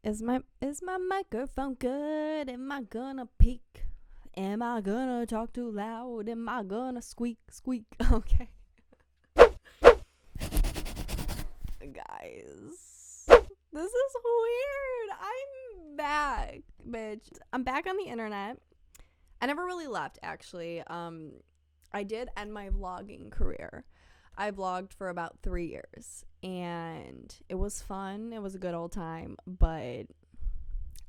Is my microphone good? Am I gonna peak? Am I gonna talk too loud? Am I gonna squeak? Okay. Guys, this is weird. I'm back, bitch. I'm back on the internet. I never really left, actually. I did end my vlogging career. I vlogged for about 3 years, and it was fun. It was a good old time, but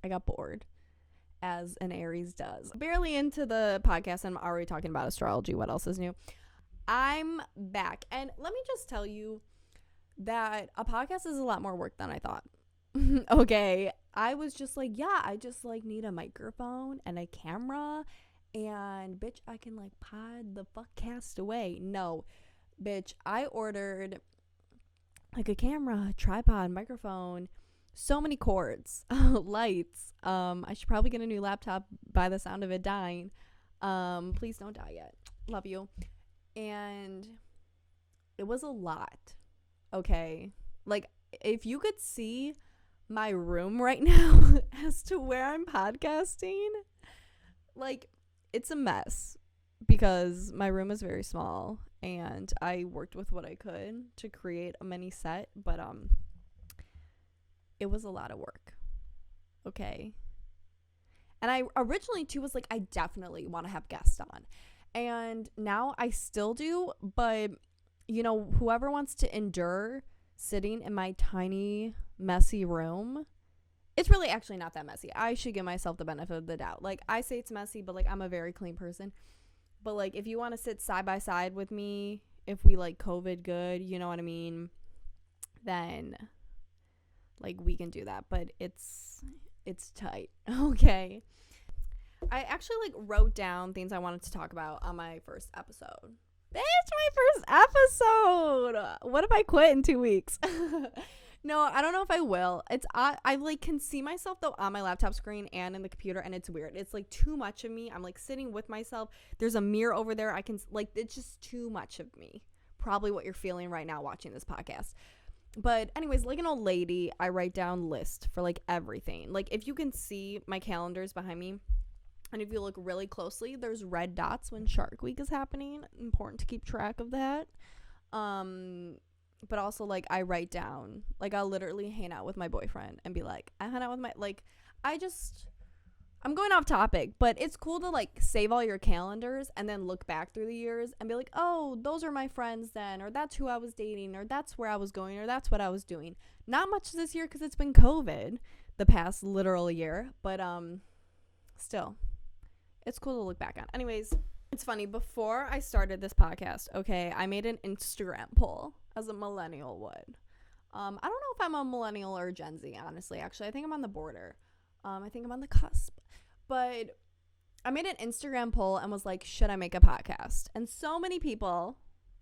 I got bored, as an Aries does. Barely into the podcast, and I'm already talking about astrology. What else is new? I'm back, and let me just tell you that a podcast is a lot more work than I thought. Okay, I was just like, yeah, I just like need a microphone and a camera, and bitch, I can like pod the fuckcast away. No, bitch, I ordered like a camera, tripod, microphone, so many cords, lights. I should probably get a new laptop by the sound of it dying. Please don't die yet. Love you. And it was a lot. Okay, like if you could see my room right now as to where I'm podcasting, like it's a mess because my room is very small and I worked with what I could to create a mini set, but it was a lot of work. Okay. And I originally too was like, I definitely want to have guests on, and now I still do, but you know, whoever wants to endure sitting in my tiny, messy room, it's really actually not that messy. I should give myself the benefit of the doubt. Like, I say it's messy, but, like, I'm a very clean person. But, like, if you want to sit side by side with me, if we, like, COVID good, you know what I mean, then, like, we can do that. But it's tight. Okay. I actually, like, wrote down things I wanted to talk about on my first episode. It's my first episode. What if I quit in 2 weeks? No, I don't know if I will. I like can see myself though on my laptop screen and in the computer, and it's weird. It's like too much of me. I'm like sitting with myself. There's a mirror over there. I can like, it's just too much of me. Probably what you're feeling right now watching this podcast. But anyways, like an old lady, I write down list for like everything. Like if you can see my calendars behind me, and if you look really closely, there's red dots when Shark Week is happening. Important to keep track of that. But also, like, I write down, like, I'll literally hang out with my boyfriend and be like, I hang out with my, like, I'm going off topic, but it's cool to, like, save all your calendars and then look back through the years and be like, oh, those are my friends then, or that's who I was dating, or that's where I was going, or that's what I was doing. Not much this year because it's been COVID the past literal year, but, still, it's cool to look back on. Anyways, it's funny, before I started this podcast, okay, I made an Instagram poll, as a millennial would. I don't know if I'm a millennial or Gen Z, honestly. Actually, I think I'm on the border. I think I'm on the cusp. But I made an Instagram poll and was like, should I make a podcast? And so many people,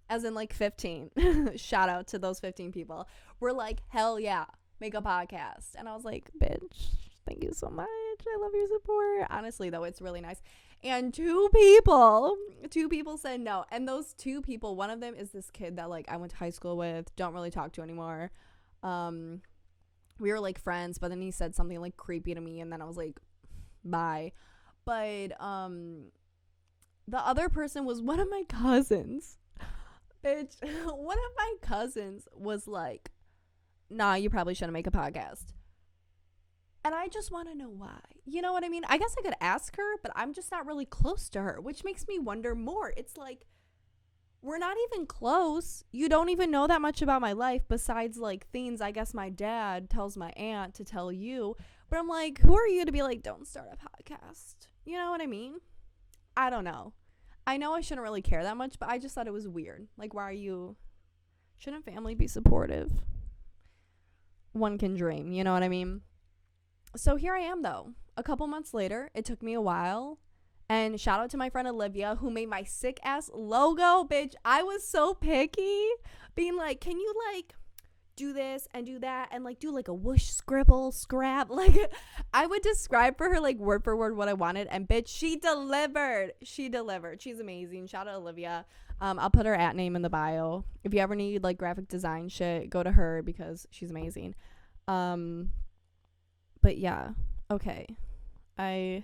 as in like 15, shout out to those 15 people, were like, hell yeah, make a podcast. And I was like, bitch, thank you so much. I love your support. Honestly, though, it's really nice. And two people said no. And those two people, one of them is this kid that like I went to high school with, don't really talk to anymore. We were like friends, but then he said something like creepy to me, and then I was like, bye. But the other person was one of my cousins. Bitch, one of my cousins was like, nah, you probably shouldn't make a podcast. And I just want to know why. You know what I mean? I guess I could ask her, but I'm just not really close to her, which makes me wonder more. It's like, we're not even close. You don't even know that much about my life besides, like, things I guess my dad tells my aunt to tell you. But I'm like, who are you to be like, don't start a podcast? You know what I mean? I don't know. I know I shouldn't really care that much, but I just thought it was weird. Like, why are you... Shouldn't family be supportive? One can dream, you know what I mean? So here I am, though. A couple months later, it took me a while. And shout out to my friend Olivia, who made my sick ass logo, bitch. I was so picky, being like, can you like do this and do that and like do like a whoosh, scribble, scrap? Like, I would describe for her like word for word what I wanted, and bitch, she delivered. She's amazing. Shout out Olivia. I'll put her @ name in the bio. If you ever need like graphic design shit, go to her because she's amazing. But yeah, okay. This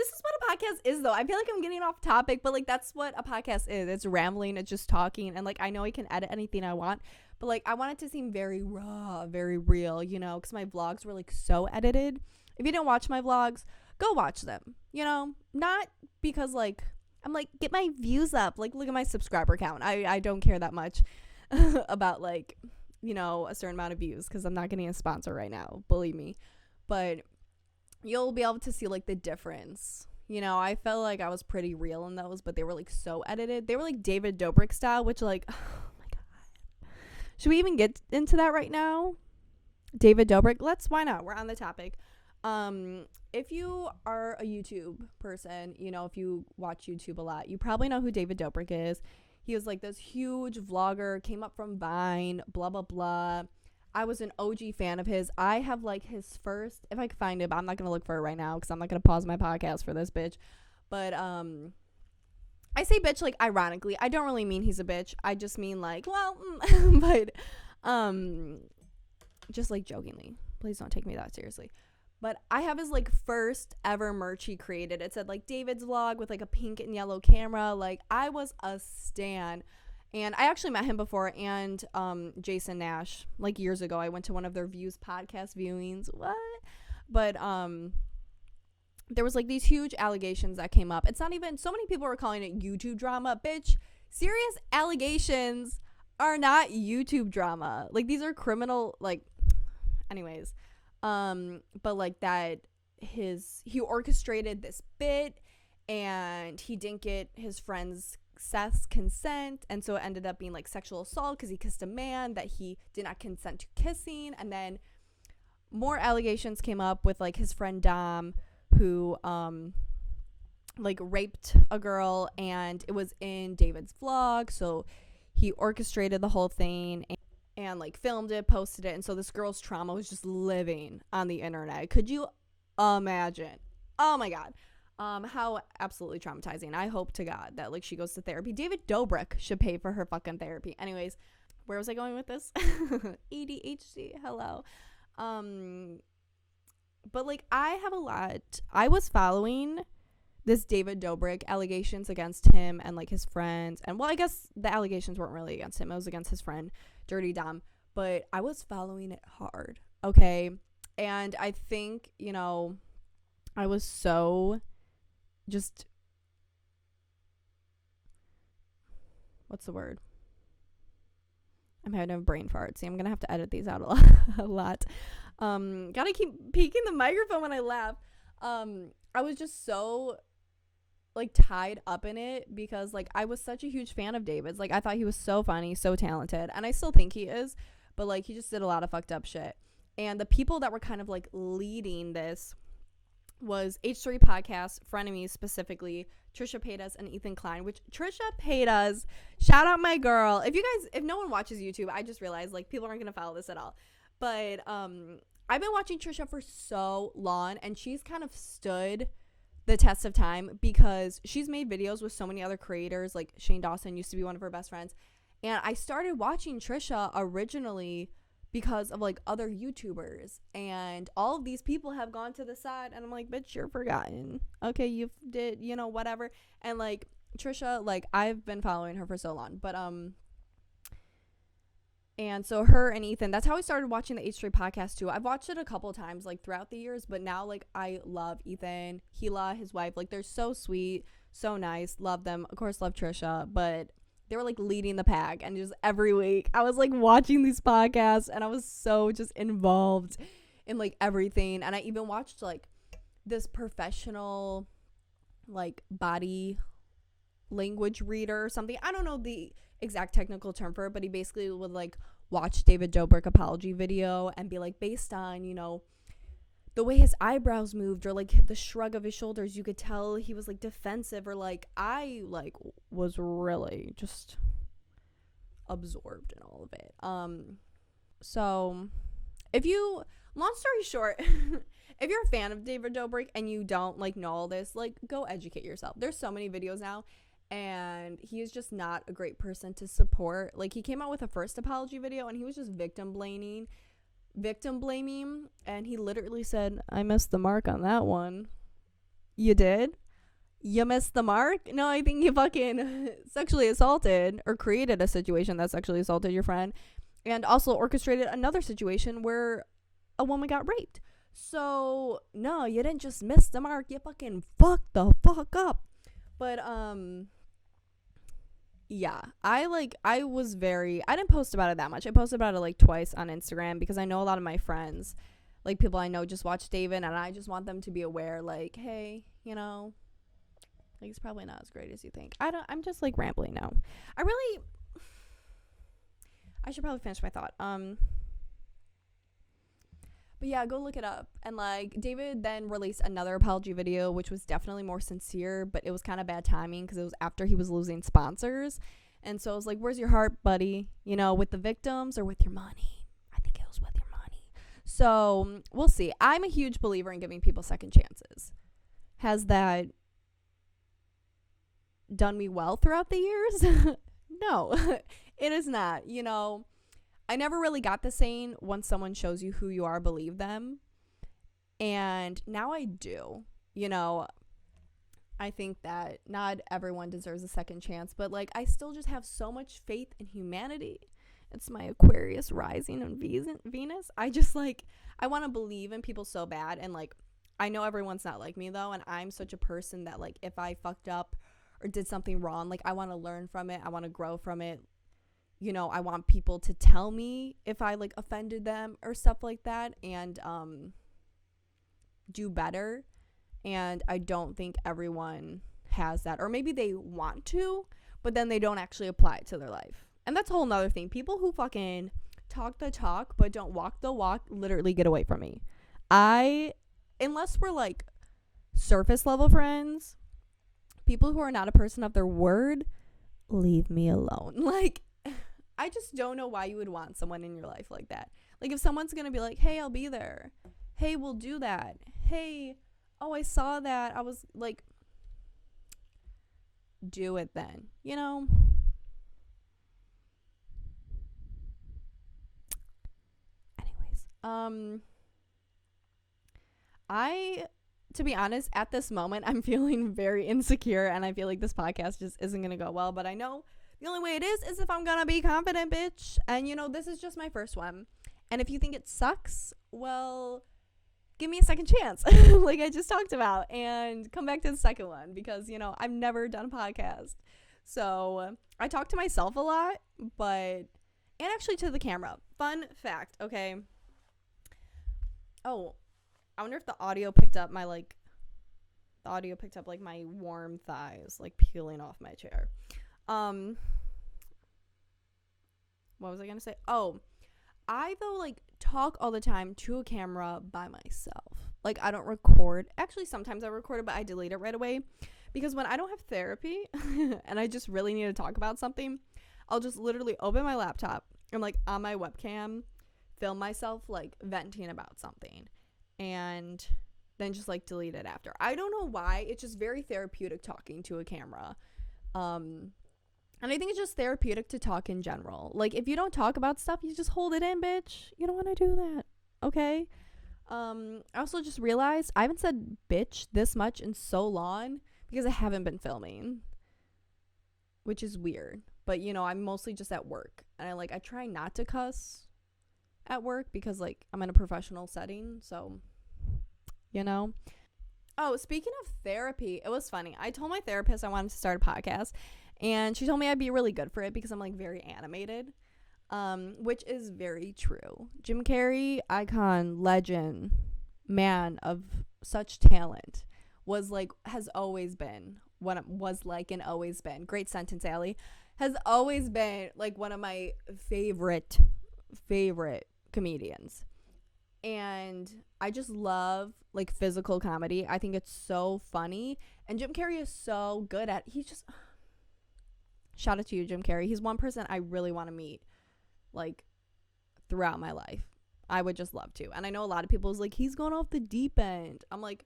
is what a podcast is, though. I feel like I'm getting off topic, but like that's what a podcast is. It's rambling, it's just talking, and like I know I can edit anything I want, but like I want it to seem very raw, very real, you know, because my vlogs were like so edited. If you didn't watch my vlogs, go watch them. You know, not because like I'm like get my views up. Like look at my subscriber count. I don't care that much about like, you know, a certain amount of views because I'm not getting a sponsor right now. Believe me, but you'll be able to see like the difference. You know, I felt like I was pretty real in those, but they were like so edited. They were like David Dobrik style, which like, oh my god. Should we even get into that right now? David Dobrik? Why not? We're on the topic. If you are a YouTube person, you know, if you watch YouTube a lot, you probably know who David Dobrik is. He was like this huge vlogger, came up from Vine, blah, blah, blah. I was an OG fan of his. I have like his first, if I can find it, but I'm not going to look for it right now because I'm not going to pause my podcast for this bitch. But I say bitch like ironically. I don't really mean he's a bitch. I just mean like, well, but just like jokingly. Please don't take me that seriously. But I have his like first ever merch he created. It said like David's vlog with like a pink and yellow camera. Like I was a stan. And I actually met him before, and Jason Nash, like years ago. I went to one of their Views podcast viewings. What? But there was like these huge allegations that came up. It's not even, so many people were calling it YouTube drama. Bitch, serious allegations are not YouTube drama. Like these are criminal, like, anyways. But like that he orchestrated this bit, and he didn't get his friend's Seth's consent, and so it ended up being like sexual assault because he kissed a man that he did not consent to kissing. And then more allegations came up with like his friend Dom, who like raped a girl, and it was in David's vlog, so he orchestrated the whole thing and like filmed it, posted it, and so this girl's trauma was just living on the internet. Could you imagine? Oh my god. How absolutely traumatizing. I hope to God that like she goes to therapy. David Dobrik should pay for her fucking therapy. Anyways, where was I going with this? ADHD. Hello. But like I was following this David Dobrik allegations against him and like his friends, and well, I guess the allegations weren't really against him. It was against his friend Dirty Dom, but I was following it hard. Okay. And I think, you know, I was so just, what's the word? I'm having a brain fart. See, I'm gonna have to edit these out a lot. Gotta keep peeking the microphone when I laugh. I was just so like tied up in it because like I was such a huge fan of David's. Like I thought he was so funny, so talented, and I still think he is, but like he just did a lot of fucked up shit. And the people that were kind of like leading this was H3 Podcast, Frenemies specifically, Trisha Paytas and Ethan Klein, which Trisha Paytas, shout out my girl. If no one watches YouTube, I just realized like people aren't going to follow this at all. But I've been watching Trisha for so long, and she's kind of stood the test of time because she's made videos with so many other creators. Like Shane Dawson used to be one of her best friends. And I started watching Trisha originally because of like other YouTubers, and all of these people have gone to the side, and I'm like, bitch, you're forgotten. Okay, you did, you know, whatever. And like Trisha, like I've been following her for so long, but and so her and Ethan, that's how I started watching the H3 podcast too. I've watched it a couple times like throughout the years, but now like I love Ethan, Hila, his wife. Like they're so sweet, so nice, love them. Of course, love Trisha, but they were like leading the pack, and just every week I was like watching these podcasts, and I was so just involved in like everything. And I even watched like this professional like body language reader or something. I don't know the exact technical term for it, but he basically would like watch David Dobrik apology video and be like, based on, you know, the way his eyebrows moved or like the shrug of his shoulders, you could tell he was like defensive, or like I like was really just absorbed in all of it. So if you, long story short, if you're a fan of David Dobrik and you don't like know all this, like go educate yourself. There's so many videos now, and he is just not a great person to support. Like he came out with a first apology video and he was just victim blaming victim blaming, and he literally said, I missed the mark on that one. You did? You missed the mark? No, I think you fucking sexually assaulted or created a situation that sexually assaulted your friend, and also orchestrated another situation where a woman got raped. So no, you didn't just miss the mark, you fucking fucked the fuck up. But yeah, I didn't post about it that much. I posted about it like twice on Instagram because I know a lot of my friends, like people I know, just watch David, and I just want them to be aware, like, hey, you know, like, it's probably not as great as you think. I'm just like rambling now. I should probably finish my thought. But yeah, go look it up. And like, David then released another apology video, which was definitely more sincere, but it was kind of bad timing because it was after he was losing sponsors. And so I was like, where's your heart, buddy? You know, with the victims or with your money? I think it was with your money. So we'll see. I'm a huge believer in giving people second chances. Has that done me well throughout the years? No, it is not. You know, I never really got the saying, once someone shows you who you are, believe them. And now I do. You know, I think that not everyone deserves a second chance, but like, I still just have so much faith in humanity. It's my Aquarius rising in Venus. I just like, I want to believe in people so bad. And like, I know everyone's not like me though. And I'm such a person that like, if I fucked up or did something wrong, like, I want to learn from it. I want to grow from it. You know, I want people to tell me if I like offended them or stuff like that, and do better. And I don't think everyone has that, or maybe they want to, but then they don't actually apply it to their life. And that's a whole nother thing. People who fucking talk the talk but don't walk the walk, literally get away from me. Unless we're like surface level friends, people who are not a person of their word, leave me alone. Like, I just don't know why you would want someone in your life like that. Like, if someone's gonna be like, hey, I'll be there, hey, we'll do that, hey, oh, I saw that, I was like, do it then, you know? Anyways, to be honest, at this moment, I'm feeling very insecure, and I feel like this podcast just isn't gonna go well, but I know the only way it is if I'm gonna be confident, bitch. And you know, this is just my first one. And if you think it sucks, well, give me a second chance, like I just talked about, and come back to the second one, because, you know, I've never done a podcast. So I talk to myself a lot, and actually to the camera. Fun fact, okay? Oh, I wonder if the audio picked up my warm thighs, like, peeling off my chair. What was I gonna say? Oh, I though like talk all the time to a camera by myself. Like, I don't record. Actually, sometimes I record it, but I delete it right away, because when I don't have therapy and I just really need to talk about something, I'll just literally open my laptop and like on my webcam film myself like venting about something, and then just like delete it after. I don't know why. It's just very therapeutic talking to a camera. And I think it's just therapeutic to talk in general. Like, if you don't talk about stuff, you just hold it in, bitch. You don't want to do that, okay? I also just realized I haven't said bitch this much in so long because I haven't been filming, which is weird. But, you know, I'm mostly just at work. And I try not to cuss at work because, like, I'm in a professional setting. So, you know. Oh, speaking of therapy, it was funny. I told my therapist I wanted to start a podcast, and she told me I'd be really good for it because I'm like very animated, which is very true. Jim Carrey, icon, legend, man of such talent, has always been great sentence, Allie, has always been like one of my favorite comedians. And I just love like physical comedy. I think it's so funny, and Jim Carrey is so good at, shout out to you, Jim Carrey. He's one person I really want to meet, like, throughout my life. I would just love to. And I know a lot of people is like, he's going off the deep end. I'm like,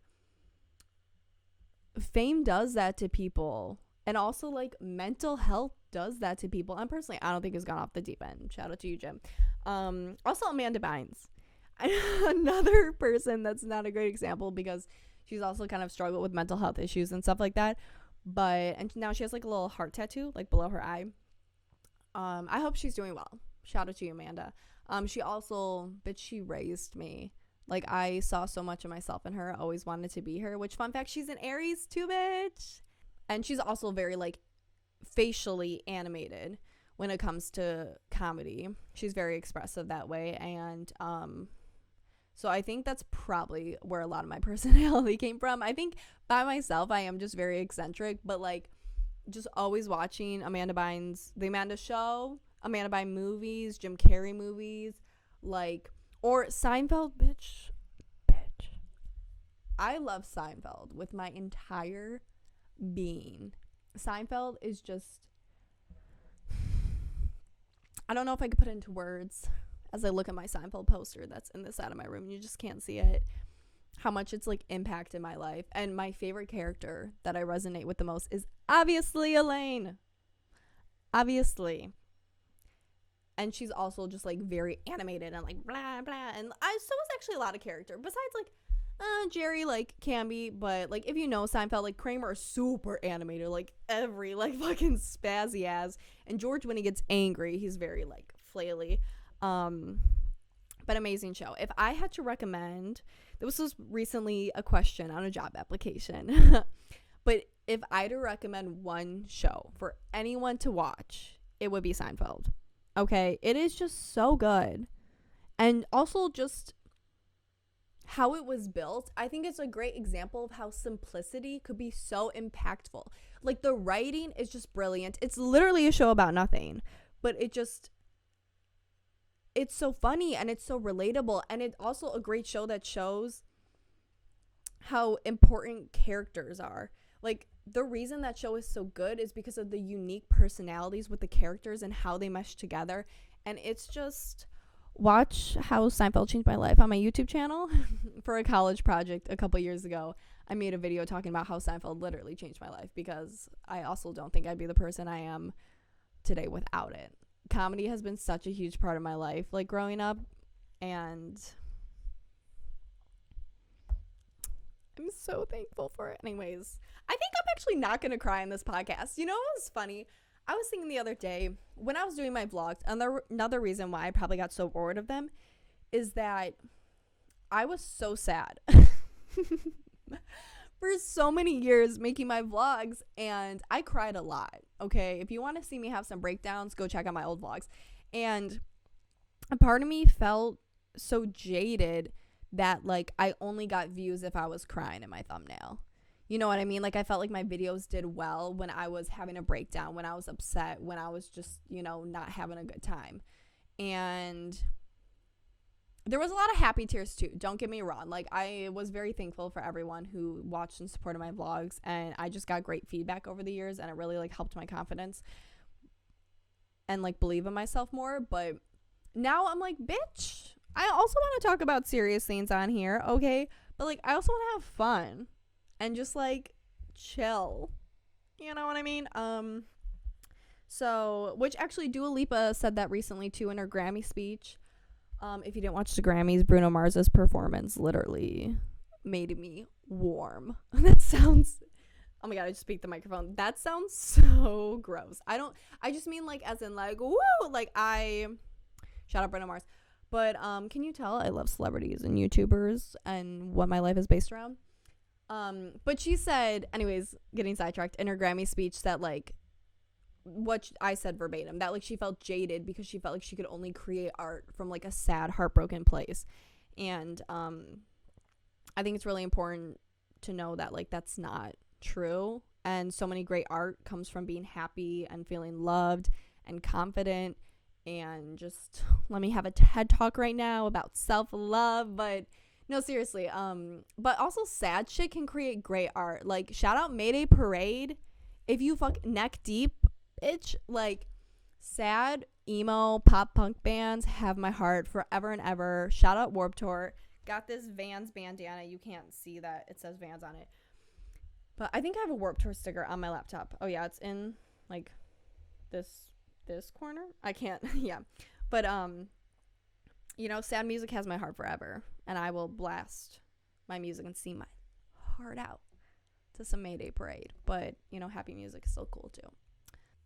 fame does that to people. And also, like, mental health does that to people. And personally, I don't think he's gone off the deep end. Shout out to you, Jim. Also, Amanda Bynes. Another person that's not a great example because she's also kind of struggled with mental health issues and stuff like that. But and now she has like a little heart tattoo like below her eye. I hope she's doing well. Shout out to you, Amanda. She also, bitch, she raised me. Like, I saw so much of myself in her. Always wanted to be her. Which, fun fact, she's an Aries too, bitch. And she's also very like facially animated when it comes to comedy. She's very expressive that way. And so I think that's probably where a lot of my personality came from. I think by myself I am just very eccentric, but like just always watching Amanda Bynes, The Amanda Show, Amanda Bynes movies, Jim Carrey movies, like, or Seinfeld, bitch. I love Seinfeld with my entire being. Seinfeld is just, I don't know if I could put it into words as I look at my Seinfeld poster that's in the side of my room. You just can't see it. How much it's like impacted my life. And my favorite character that I resonate with the most is obviously Elaine. Obviously. And she's also just like very animated and like blah blah. And so is actually a lot of character. Besides like Jerry like can be, but like if you know Seinfeld, like Kramer is super animated, like every like fucking spazzy ass. And George, when he gets angry, he's very like flaily. But amazing show. If I had to recommend, this was recently a question on a job application, but if I had to recommend one show for anyone to watch, it would be Seinfeld. Okay, it is just so good. And also just how it was built. I think it's a great example of how simplicity could be so impactful. Like the writing is just brilliant. It's literally a show about nothing, but it's so funny and it's so relatable, and it's also a great show that shows how important characters are. Like the reason that show is so good is because of the unique personalities with the characters and how they mesh together. And it's just, watch how Seinfeld changed my life on my YouTube channel. For a college project a couple years ago, I made a video talking about how Seinfeld literally changed my life, because I also don't think I'd be the person I am today without it. Comedy has been such a huge part of my life, like growing up, and I'm so thankful for it. Anyways, I think I'm actually not gonna cry in this podcast. You know what was funny? I was thinking the other day when I was doing my vlogs, another reason why I probably got so bored of them is that I was so sad for so many years making my vlogs, and I cried a lot. Okay, if you want to see me have some breakdowns, go check out my old vlogs. And a part of me felt so jaded that like I only got views if I was crying in my thumbnail. You know what I mean? Like I felt like my videos did well when I was having a breakdown, when I was upset, when I was just, you know, not having a good time. And there was a lot of happy tears too, don't get me wrong. Like I was very thankful for everyone who watched and supported my vlogs, and I just got great feedback over the years, and it really like helped my confidence and like believe in myself more. But now I'm like, bitch, I also want to talk about serious things on here, okay? But like I also want to have fun and just like chill. You know what I mean? So, which actually Dua Lipa said that recently too in her Grammy speech. If you didn't watch the Grammys, Bruno Mars's performance literally made me warm. That sounds, oh my god, I just speak the microphone. That sounds so gross. I just mean like as in like, woo, like shout out Bruno Mars. But can you tell I love celebrities and YouTubers and what my life is based around? But she said, anyways, getting sidetracked, in her Grammy speech that like, what I said verbatim, that like she felt jaded because she felt like she could only create art from like a sad, heartbroken place. And I think it's really important to know that like that's not true, and so many great art comes from being happy and feeling loved and confident. And just let me have a TED talk right now about self-love. But no, seriously, but also sad shit can create great art. Like shout out Mayday Parade. If you fuck neck deep, bitch, like sad emo pop punk bands have my heart forever and ever. Shout out Warped Tour. Got this Vans bandana. You can't see that it says Vans on it, but I think I have a Warped Tour sticker on my laptop. Oh yeah, it's in like this corner. I can't. Yeah, but sad music has my heart forever, and I will blast my music and sing my heart out to some Mayday parade. But, happy music is still cool too.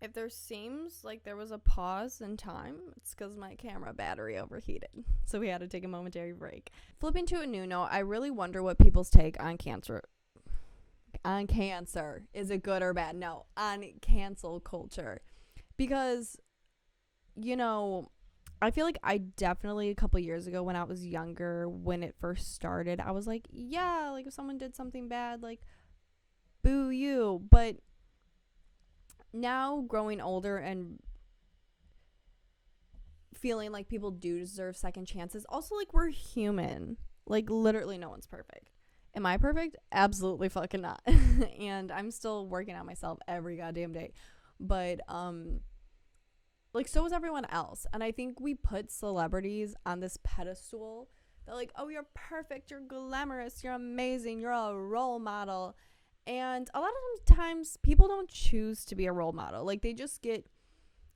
If there seems like there was a pause in time, it's because my camera battery overheated. So we had to take a momentary break. Flipping to a new note, I really wonder what people's take on cancer. On cancer. Is it good or bad? No. On cancel culture. Because, I feel like I definitely, a couple years ago when I was younger, when it first started, I was like, yeah, like if someone did something bad, like, boo you. But now growing older and feeling like people do deserve second chances, also like we're human, like literally no one's perfect. Am I perfect? Absolutely fucking not. And I'm still working on myself every goddamn day, but like so is everyone else. And I think we put celebrities on this pedestal that like, oh, you're perfect, you're glamorous, you're amazing, you're a role model. And a lot of times people don't choose to be a role model. Like they just get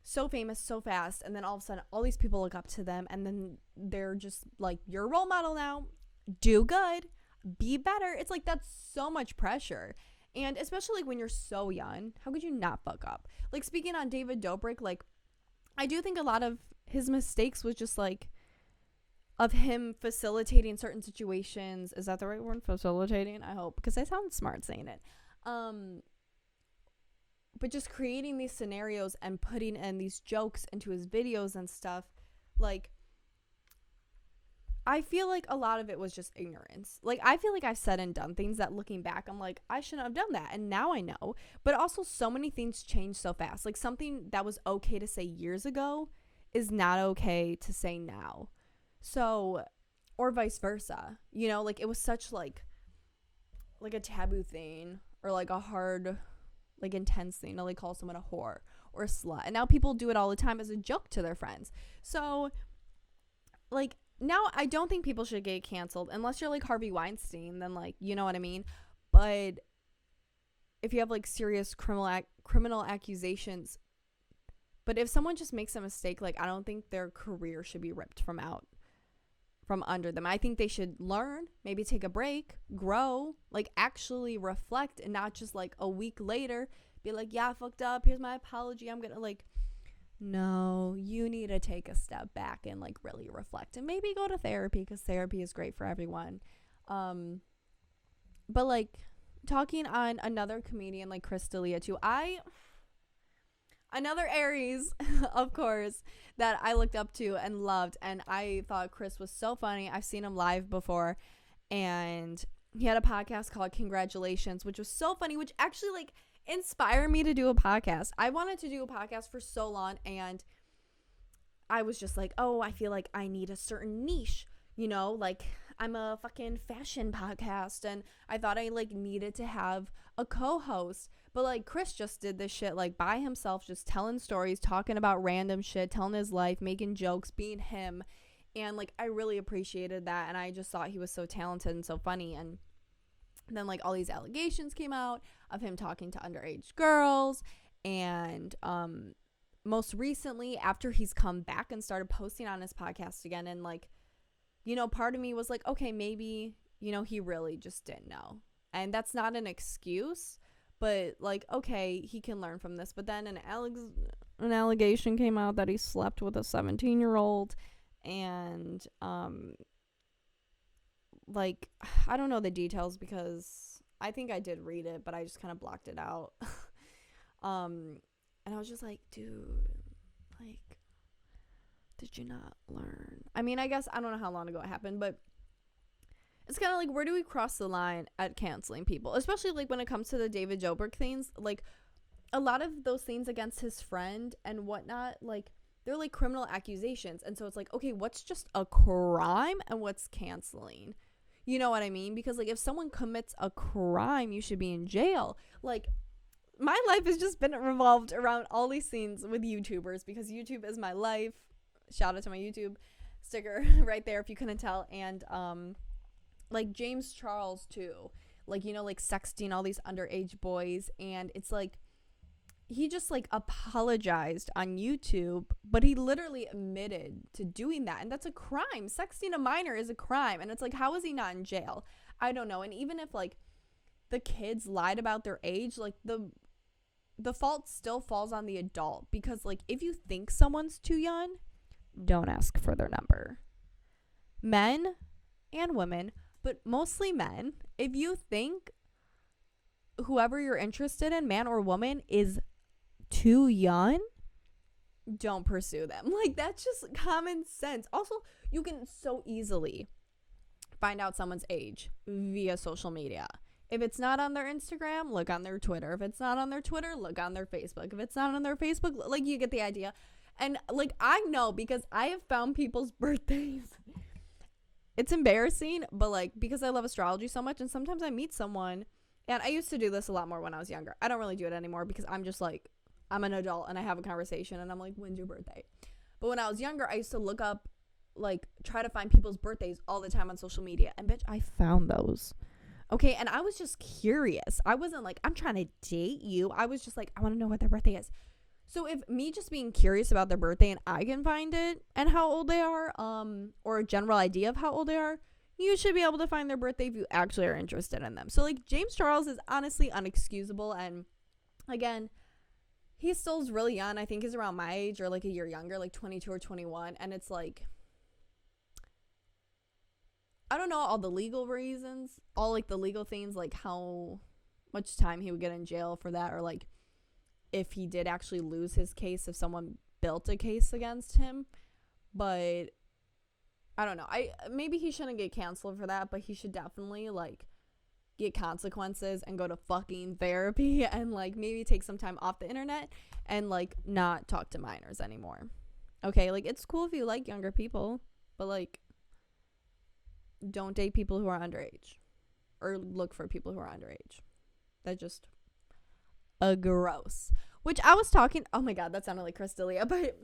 so famous so fast, and then all of a sudden all these people look up to them, and then they're just like, you're a role model now, do good, be better. It's like that's so much pressure. And especially like when you're so young, how could you not fuck up? Like speaking on David Dobrik, like I do think a lot of his mistakes was just like of him facilitating certain situations. Is that the right word? Facilitating? I hope, because I sound smart saying it. But just creating these scenarios and putting in these jokes into his videos and stuff, like I feel like a lot of it was just ignorance. Like I feel like I've said and done things that looking back I'm like, I shouldn't have done that, and now I know. But also so many things change so fast. Like something that was okay to say years ago is not okay to say now. So, or vice versa, like it was such like a taboo thing, or like a hard, like intense thing to like call someone a whore or a slut. And now people do it all the time as a joke to their friends. So like now I don't think people should get canceled unless you're like Harvey Weinstein, then like, you know what I mean? But if you have like serious criminal accusations, but if someone just makes a mistake, like I don't think their career should be ripped from under them. I think they should learn, maybe take a break, grow, like actually reflect, and not just like a week later be like, yeah, I fucked up, here's my apology, I'm gonna like, no, you need to take a step back and like really reflect and maybe go to therapy, because therapy is great for everyone. But like talking on another comedian like Chris D'Elia too, another Aries, of course, that I looked up to and loved, and I thought Chris was so funny. I've seen him live before, and he had a podcast called Congratulations, which was so funny, which actually like inspired me to do a podcast. I wanted to do a podcast for so long, and I was just like, oh, I feel like I need a certain niche, like I'm a fucking fashion podcast, and I thought I like needed to have a co-host. But like Chris just did this shit like by himself, just telling stories, talking about random shit, telling his life, making jokes, being him. And like I really appreciated that, and I just thought he was so talented and so funny. And then like all these allegations came out of him talking to underage girls, and most recently after he's come back and started posting on his podcast again, and like, part of me was like, okay, maybe, he really just didn't know. And that's not an excuse, but like, okay, he can learn from this. But then an allegation came out that he slept with a 17-year-old, and like I don't know the details because I think I did read it, but I just kind of blocked it out. And I was just like, dude, like, did you not learn? I mean, I guess I don't know how long ago it happened, but it's kind of like, where do we cross the line at canceling people? Especially like when it comes to the David Dobrik things, like a lot of those things against his friend and whatnot, like they're like criminal accusations. And so it's like, okay, what's just a crime and what's canceling? You know what I mean? Because like if someone commits a crime, you should be in jail. Like my life has just been revolved around all these things with YouTubers, because YouTube is my life. Shout out to my YouTube sticker right there if you couldn't tell. And like James Charles too, like, like sexting all these underage boys. And it's like, he just like apologized on YouTube, but he literally admitted to doing that, and that's a crime. Sexting a minor is a crime, and it's like, how is he not in jail? I don't know. And even if like the kids lied about their age, like the fault still falls on the adult, because like if you think someone's too young, don't ask for their number. Men and women, but mostly men, if you think whoever you're interested in, man or woman, is too young, don't pursue them. Like, that's just common sense. Also, you can so easily find out someone's age via social media. If it's not on their Instagram, look on their Twitter. If it's not on their Twitter, look on their Facebook. If it's not on their Facebook, like, you get the idea. And like, I know, because I have found people's birthdays. It's embarrassing, but like, because I love astrology so much, and sometimes I meet someone, and I used to do this a lot more when I was younger. I don't really do it anymore, because I'm just like, I'm an adult and I have a conversation and I'm like, when's your birthday? But when I was younger, I used to look up, like, try to find people's birthdays all the time on social media. And bitch, I found those. Okay, and I was just curious. I wasn't like, I'm trying to date you. I was just like, I want to know what their birthday is. So if me just being curious about their birthday and I can find it and how old they are, or a general idea of how old they are, you should be able to find their birthday if you actually are interested in them. So like, James Charles is honestly unexcusable. And again, he still's really young. I think he's around my age or like a year younger, like 22 or 21. And it's like, I don't know all the legal reasons, all like the legal things, like how much time he would get in jail for that, or like if he did actually lose his case, if someone built a case against him. But I don't know. Maybe he shouldn't get canceled for that, but he should definitely like get consequences and go to fucking therapy, and like maybe take some time off the internet and like not talk to minors anymore. Okay, like, it's cool if you like younger people, but like, don't date people who are underage, or look for people who are underage. That's just gross. Which I was talking, oh my god, that sounded like Chris D'Elia, but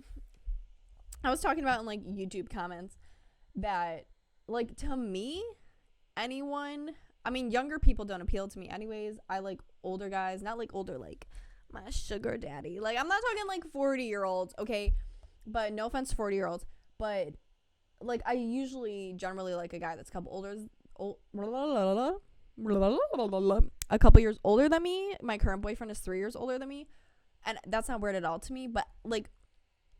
I was talking about in like YouTube comments that like, to me, anyone, I mean, younger people don't appeal to me anyways. I like older guys, not like older like my sugar daddy. Like, I'm not talking like 40-year-olds, okay? But no offense to 40-year-olds, but like, I usually generally like a guy that's a couple years older than me. My current boyfriend is 3 years older than me, and that's not weird at all to me. But like,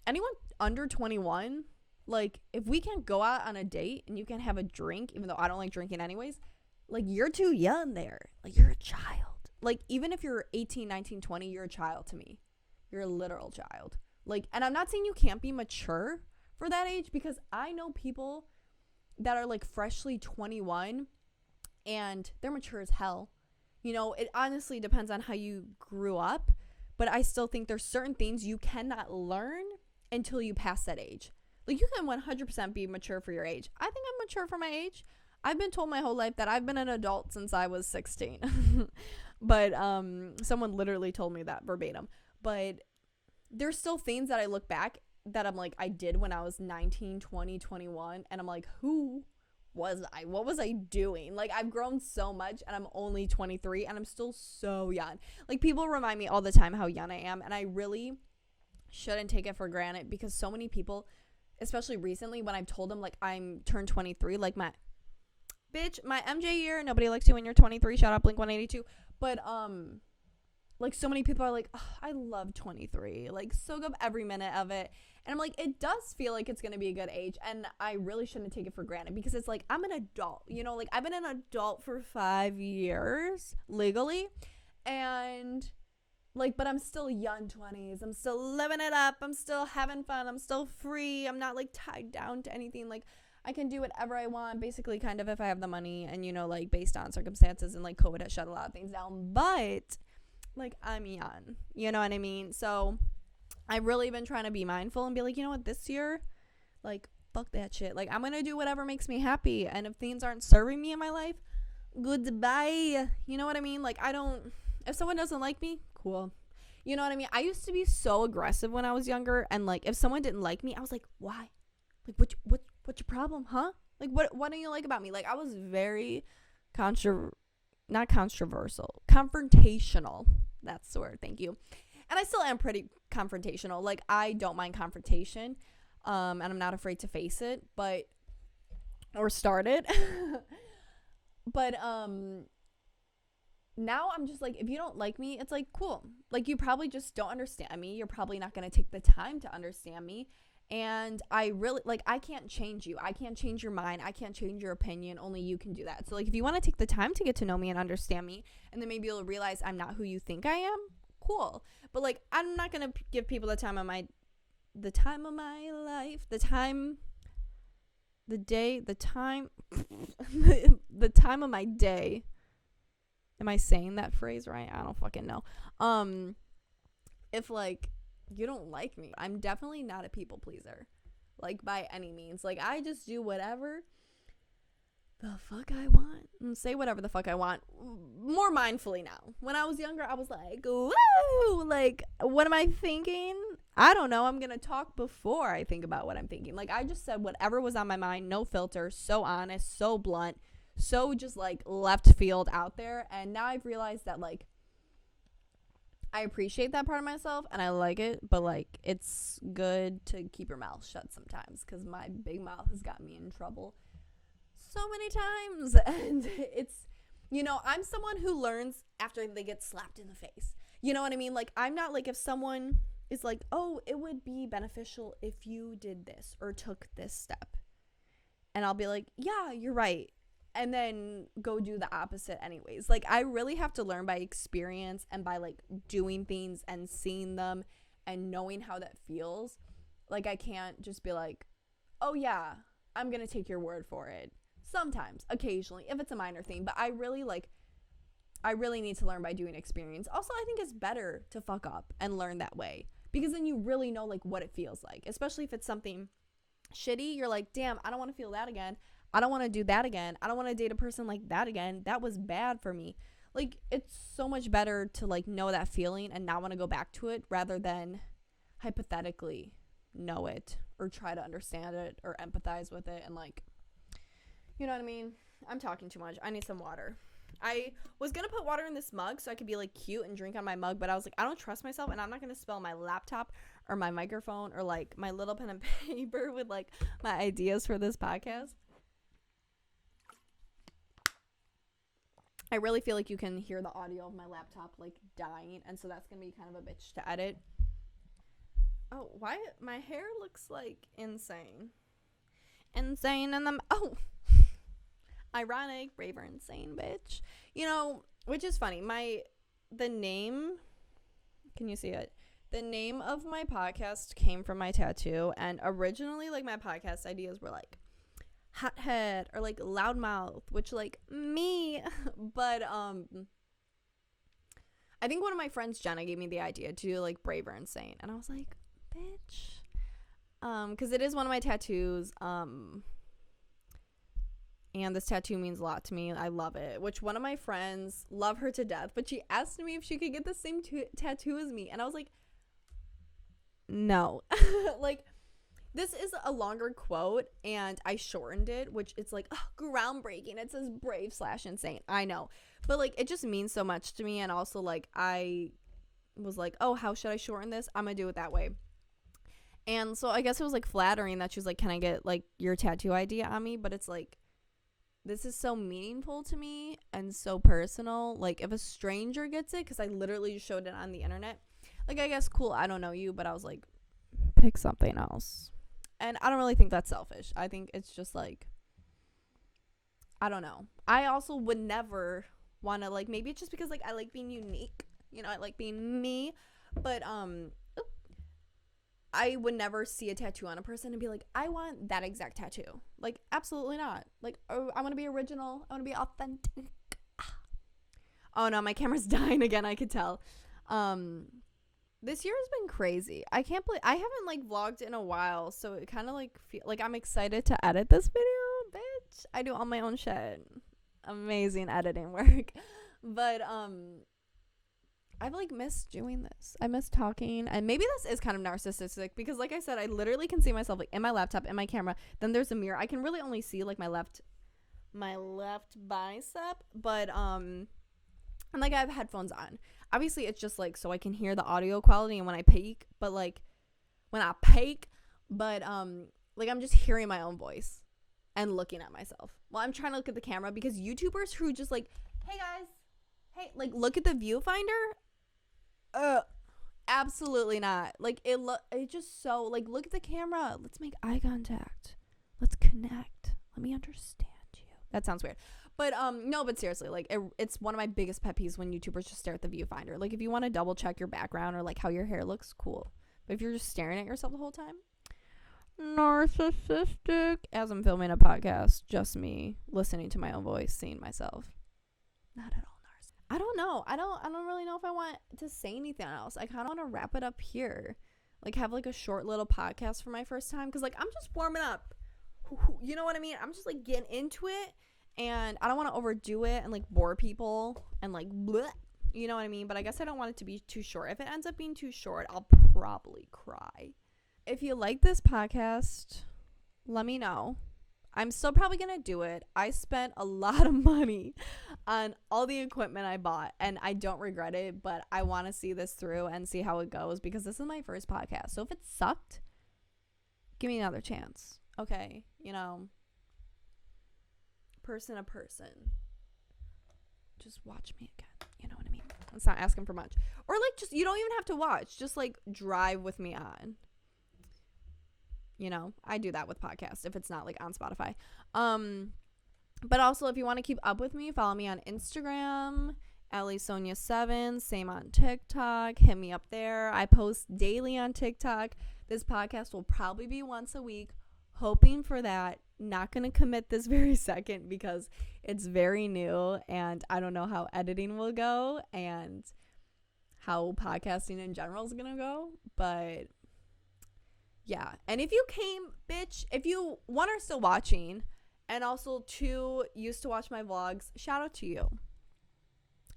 anyone under 21, like, if we can't go out on a date and you can have a drink, even though I don't like drinking anyways, like, you're too young there. Like, you're a child. Like, even if you're 18, 19, 20, you're a child to me. You're a literal child. Like, and I'm not saying you can't be mature for that age, because I know people that are like freshly 21 and they're mature as hell. You know, it honestly depends on how you grew up, but I still think there's certain things you cannot learn until you pass that age. Like, you can 100% be mature for your age. I think I'm mature for my age. I've been told my whole life that I've been an adult since I was 16. But someone literally told me that verbatim. But there's still things that I look back that I'm like, I did when I was 19, 20, 21. And I'm like, who was I? What was I doing? Like, I've grown so much, and I'm only 23 and I'm still so young. Like, people remind me all the time how young I am. And I really shouldn't take it for granted, because so many people, especially recently, when I've told them like I'm turned 23, like, my MJ year, nobody likes you when you're 23, shout out Blink 182. But like, so many people are like, oh, I love 23, like, soak up every minute of it. And I'm like, it does feel like it's gonna be a good age, and I really shouldn't take it for granted, because it's like, I'm an adult, you know, like, I've been an adult for 5 years legally, and like, but I'm still young 20s, I'm still living it up, I'm still having fun, I'm still free, I'm not like tied down to anything. Like, I can do whatever I want, basically, kind of, if I have the money, and, you know, like, based on circumstances, and like, COVID has shut a lot of things down, but like, I'm young, you know what I mean? So I've really been trying to be mindful and be like, you know what, this year, like, fuck that shit. Like, I'm gonna do whatever makes me happy, and if things aren't serving me in my life, goodbye. You know what I mean? Like, if someone doesn't like me, cool. You know what I mean? I used to be so aggressive when I was younger, and like, if someone didn't like me, I was like, why? Like, what's your problem, huh? Like, what don't you like about me? Like, I was very not controversial, confrontational. That's the word. Thank you. And I still am pretty confrontational. Like, I don't mind confrontation. And I'm not afraid to face it, or start it. But, now I'm just like, if you don't like me, it's like, cool. Like, you probably just don't understand me. You're probably not going to take the time to understand me. And I really, like, I can't change you. I can't change your mind. I can't change your opinion. Only you can do that. So, like, if you want to take the time to get to know me and understand me, and then maybe you'll realize I'm not who you think I am, cool. But, like, I'm not going to give people the time of my life, the time of my day. Am I saying that phrase right? I don't fucking know. If, like, you don't like me, I'm definitely not a people pleaser, like, by any means. Like, I just do whatever the fuck I want and say whatever the fuck I want, more mindfully now. When I was younger, I was like, woo, like, what am I thinking? I don't know. I'm gonna talk before I think about what I'm thinking. Like, I just said whatever was on my mind, no filter, so honest, so blunt, so just, like, left field out there. And now I've realized that, like, I appreciate that part of myself and I like it, but, like, it's good to keep your mouth shut sometimes, because my big mouth has got me in trouble so many times. And it's, you know, I'm someone who learns after they get slapped in the face. You know what I mean? Like, I'm not like, if someone is like, oh, it would be beneficial if you did this or took this step, and I'll be like, yeah, you're right, and then go do the opposite anyways. Like, I really have to learn by experience and by, like, doing things and seeing them and knowing how that feels. Like, I can't just be like, oh yeah, I'm gonna take your word for it. Sometimes, occasionally, if it's a minor thing. But I really need to learn by doing experience. Also, I think it's better to fuck up and learn that way, because then you really know, like, what it feels like. Especially if it's something shitty, you're like, damn, I don't want to feel that again. I don't want to do that again. I don't want to date a person like that again. That was bad for me. Like, it's so much better to, like, know that feeling and not want to go back to it, rather than hypothetically know it or try to understand it or empathize with it. And, like, you know what I mean? I'm talking too much. I need some water. I was going to put water in this mug so I could be, like, cute and drink on my mug, but I was like, I don't trust myself, and I'm not going to spill my laptop or my microphone or, like, my little pen and paper with, like, my ideas for this podcast. I really feel like you can hear the audio of my laptop, like, dying, and so that's going to be kind of a bitch to edit. Oh, why? My hair looks, like, insane. Insane in the... Oh! Ironic, brave or insane, bitch. You know, which is funny. The name... Can you see it? The name of my podcast came from my tattoo, and originally, like, my podcast ideas were, like, hothead or, like, loudmouth, which, like, me. But I think one of my friends, Jenna, gave me the idea to do, like, brave or insane, and I was like, bitch, because it is one of my tattoos, and this tattoo means a lot to me. I love it, which one of my friends, love her to death, but she asked me if she could get the same tattoo as me, and I was like, no. Like, this is a longer quote, and I shortened it, which it's like, oh, groundbreaking. It says brave/insane. I know. But, like, it just means so much to me. And also, like, I was like, oh, how should I shorten this? I'm going to do it that way. And so I guess it was, like, flattering that she was like, can I get, like, your tattoo idea on me? But it's like, this is so meaningful to me and so personal. Like, if a stranger gets it, because I literally just showed it on the internet. Like, I guess, cool, I don't know you, but I was like, pick something else. And I don't really think that's selfish. I think it's just, like, I don't know. I also would never want to, like, maybe it's just because, like, I like being unique. You know, I like being me. But, I would never see a tattoo on a person and be like, I want that exact tattoo. Like, absolutely not. Like, oh, I want to be original. I want to be authentic. Oh, no, my camera's dying again. I could tell. This year has been crazy. I can't believe I haven't, like, vlogged in a while, so it kind of, like, feel like I'm excited to edit this video, bitch. I do all my own shit. Amazing editing work. But I've, like, missed doing this. I miss talking, and maybe this is kind of narcissistic because, like I said, I literally can see myself, like, in my laptop, in my camera. Then there's a mirror. I can really only see, like, my left bicep, but And like I have headphones on. Obviously it's just like so I can hear the audio quality and when I peek, but like like I'm just hearing my own voice and looking at myself. Well, I'm trying to look at the camera because YouTubers who just like, hey guys, hey, like look at the viewfinder. Absolutely not. Like it just so like look at the camera. Let's make eye contact. Let's connect. Let me understand you. That sounds weird. But no, but seriously, like it's one of my biggest pet peeves when YouTubers just stare at the viewfinder. Like if you want to double check your background or like how your hair looks, cool. But if you're just staring at yourself the whole time, narcissistic. As I'm filming a podcast, just me listening to my own voice, seeing myself. Not at all narcissistic. I don't know. I don't really know if I want to say anything else. I kind of want to wrap it up here. Like have like a short little podcast for my first time because like I'm just warming up. You know what I mean? I'm just like getting into it. And I don't want to overdo it and like bore people and like bleh, you know what I mean? But I guess I don't want it to be too short. If it ends up being too short, I'll probably cry. If you like this podcast, let me know. I'm still probably going to do it. I spent a lot of money on all the equipment I bought and I don't regret it, but I want to see this through and see how it goes because this is my first podcast. So if it sucked, give me another chance. Okay, you know. Person to person, just watch me again, you know what I mean? It's not asking for much, or like just you don't even have to watch, just like drive with me on, you know. I do that with podcasts if it's not like on Spotify. But also if you want to keep up with me, follow me on Instagram, AllieSonia7, same on TikTok. Hit me up there. I post daily on TikTok. This podcast will probably be once a week, hoping for that. Not going to commit this very second because it's very new and I don't know how editing will go and how podcasting in general is going to go. But yeah. And if you came, bitch, if you, one, are still watching and also two, used to watch my vlogs, shout out to you.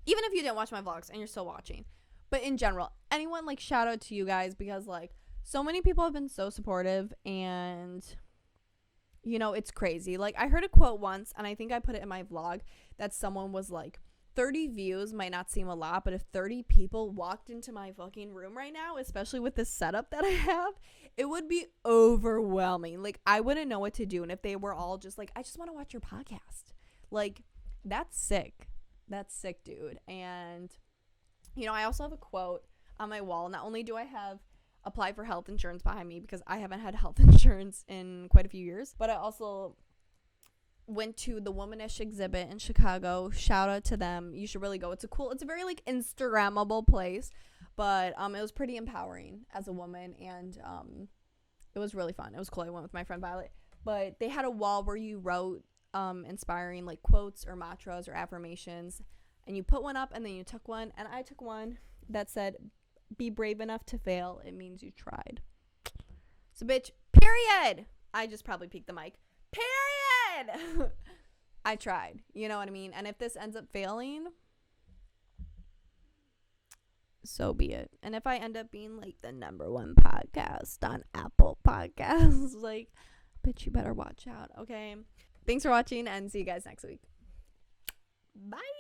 Even if you didn't watch my vlogs and you're still watching. But in general, anyone, like, shout out to you guys because like so many people have been so supportive and you know, it's crazy. Like, I heard a quote once, and I think I put it in my vlog, that someone was like, 30 views might not seem a lot, but if 30 people walked into my fucking room right now, especially with this setup that I have, it would be overwhelming. Like, I wouldn't know what to do. And if they were all just like, I just want to watch your podcast. Like, that's sick. That's sick, dude. And, you know, I also have a quote on my wall. Not only do I have apply for health insurance behind me because I haven't had health insurance in quite a few years, but I also went to the Womanish exhibit in Chicago. Shout out to them. You should really go. It's a very like Instagrammable place, but it was pretty empowering as a woman and it was really fun. It was cool. I went with my friend Violet, but they had a wall where you wrote inspiring like quotes or mantras or affirmations and you put one up and then you took one, and I took one that said, be brave enough to fail. It means you tried. So, bitch, period. I just probably peeked the mic. Period. I tried. You know what I mean? And if this ends up failing, so be it. And if I end up being like the #1 podcast on Apple Podcasts, like, bitch, you better watch out. Okay. Thanks for watching and see you guys next week. Bye.